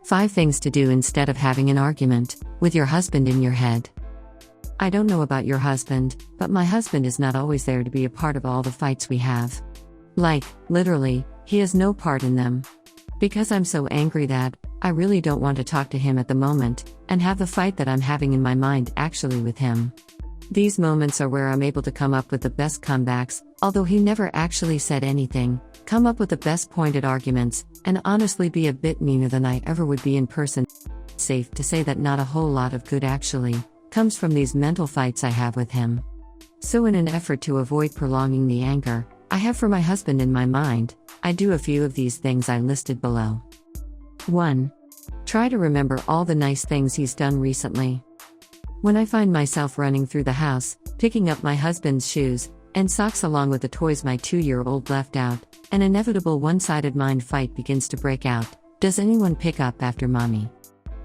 5 things to do instead of having an argument with your husband in your head. I don't know about your husband, but my husband is not always there to be a part of all the fights we have. Like, literally, he has no part in them. Because I'm so angry that I really don't want to talk to him at the moment, and have the fight that I'm having in my mind actually with him. These moments are where I'm able to come up with the best comebacks, although he never actually said anything, come up with the best pointed arguments, and honestly be a bit meaner than I ever would be in person. Safe to say that not a whole lot of good actually comes from these mental fights I have with him. So in an effort to avoid prolonging the anger I have for my husband in my mind, I do a few of these things I listed below. 1. Try to remember all the nice things he's done recently. When I find myself running through the house, picking up my husband's shoes and socks along with the toys my 2-year-old left out, an inevitable one-sided mind fight begins to break out. Does anyone pick up after mommy?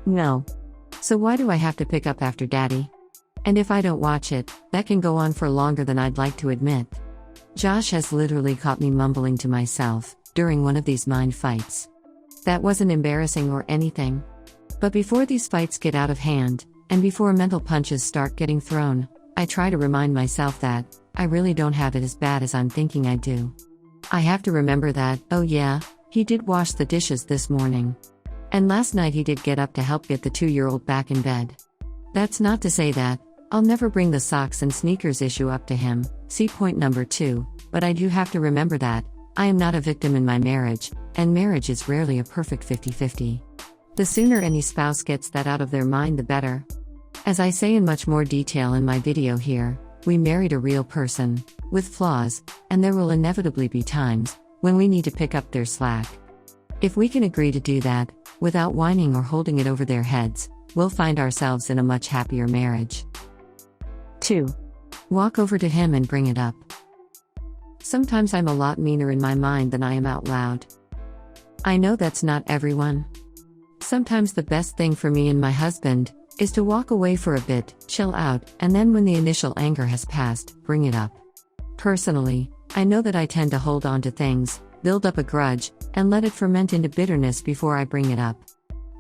No. So why do I have to pick up after daddy? And if I don't watch it, that can go on for longer than I'd like to admit. Josh has literally caught me mumbling to myself during one of these mind fights. That wasn't embarrassing or anything. But before these fights get out of hand, and before mental punches start getting thrown, I try to remind myself that I really don't have it as bad as I'm thinking I do. I have to remember that, oh yeah, he did wash the dishes this morning. And last night he did get up to help get the 2-year-old back in bed. That's not to say that I'll never bring the socks and sneakers issue up to him, see point number 2, but I do have to remember that I am not a victim in my marriage, and marriage is rarely a perfect 50-50. The sooner any spouse gets that out of their mind the better. As I say in much more detail in my video here, we married a real person, with flaws, and there will inevitably be times when we need to pick up their slack. If we can agree to do that, without whining or holding it over their heads, we'll find ourselves in a much happier marriage. 2. Walk over to him and bring it up. Sometimes I'm a lot meaner in my mind than I am out loud. I know that's not everyone. Sometimes the best thing for me and my husband is to walk away for a bit, chill out, and then when the initial anger has passed, bring it up. Personally, I know that I tend to hold on to things, build up a grudge, and let it ferment into bitterness before I bring it up.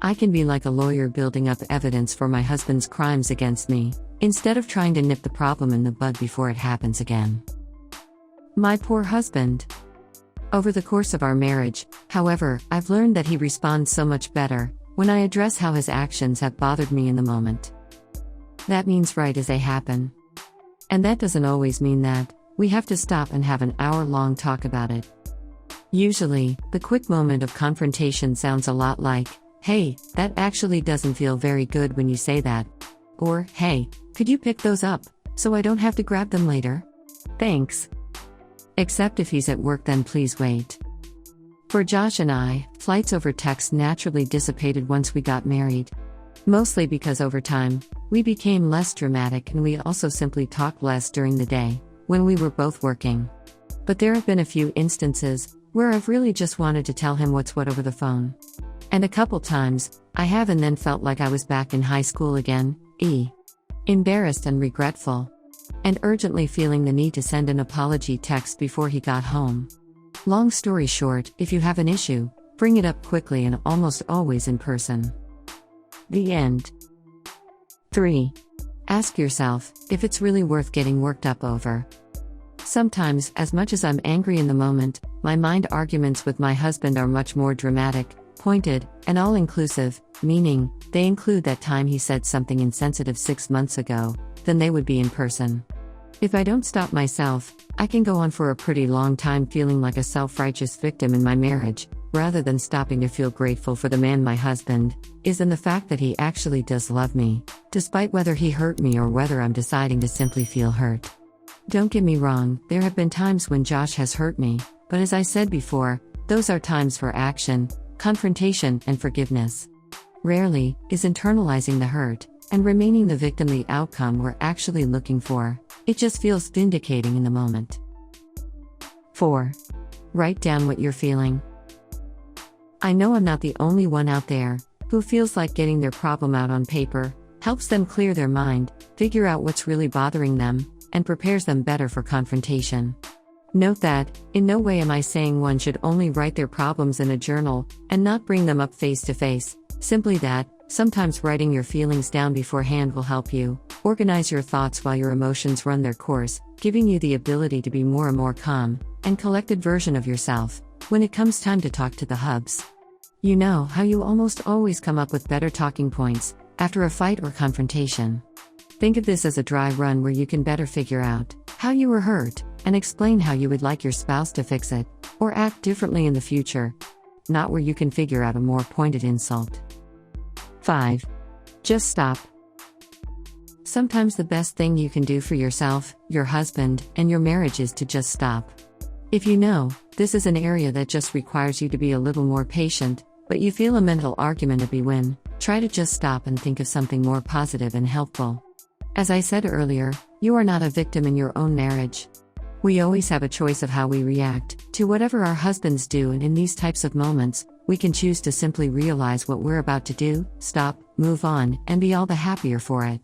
I can be like a lawyer building up evidence for my husband's crimes against me, instead of trying to nip the problem in the bud before it happens again. My poor husband. Over the course of our marriage, however, I've learned that he responds so much better when I address how his actions have bothered me in the moment. That means right as they happen. And that doesn't always mean that we have to stop and have an hour-long talk about it. Usually, the quick moment of confrontation sounds a lot like, "Hey, that actually doesn't feel very good when you say that." Or, "Hey, could you pick those up, so I don't have to grab them later? Thanks." Except if he's at work, then please wait. For Josh and I, fights over text naturally dissipated once we got married. Mostly because over time, we became less dramatic and we also simply talked less during the day, when we were both working. But there have been a few instances where I've really just wanted to tell him what's what over the phone. And a couple times, I have and then felt like I was back in high school again, embarrassed and regretful. And urgently feeling the need to send an apology text before he got home. Long story short, if you have an issue, bring it up quickly and almost always in person. The end. 3. Ask yourself if it's really worth getting worked up over. Sometimes, as much as I'm angry in the moment, my mind arguments with my husband are much more dramatic, pointed, and all-inclusive, meaning, they include that time he said something insensitive 6 months ago, than they would be in person. If I don't stop myself, I can go on for a pretty long time feeling like a self-righteous victim in my marriage, rather than stopping to feel grateful for the man my husband is and the fact that he actually does love me, despite whether he hurt me or whether I'm deciding to simply feel hurt. Don't get me wrong, there have been times when Josh has hurt me, but as I said before, those are times for action, confrontation, and forgiveness. Rarely is internalizing the hurt and remaining the victim the outcome we're actually looking for. It just feels vindicating in the moment. 4. Write down what you're feeling. I know I'm not the only one out there who feels like getting their problem out on paper helps them clear their mind, figure out what's really bothering them, and prepares them better for confrontation. Note that, in no way am I saying one should only write their problems in a journal and not bring them up face to face, Simply that, sometimes writing your feelings down beforehand will help you organize your thoughts while your emotions run their course, giving you the ability to be more and more calm and collected version of yourself when it comes time to talk to the hubs. You know how you almost always come up with better talking points after a fight or confrontation. Think of this as a dry run where you can better figure out how you were hurt and explain how you would like your spouse to fix it or act differently in the future, not where you can figure out a more pointed insult. 5. Just stop. Sometimes the best thing you can do for yourself, your husband, and your marriage is to just stop. If you know this is an area that just requires you to be a little more patient, but you feel a mental argument a win, try to just stop and think of something more positive and helpful. As I said earlier, you are not a victim in your own marriage. We always have a choice of how we react to whatever our husbands do, and in these types of moments, we can choose to simply realize what we're about to do, stop, move on, and be all the happier for it.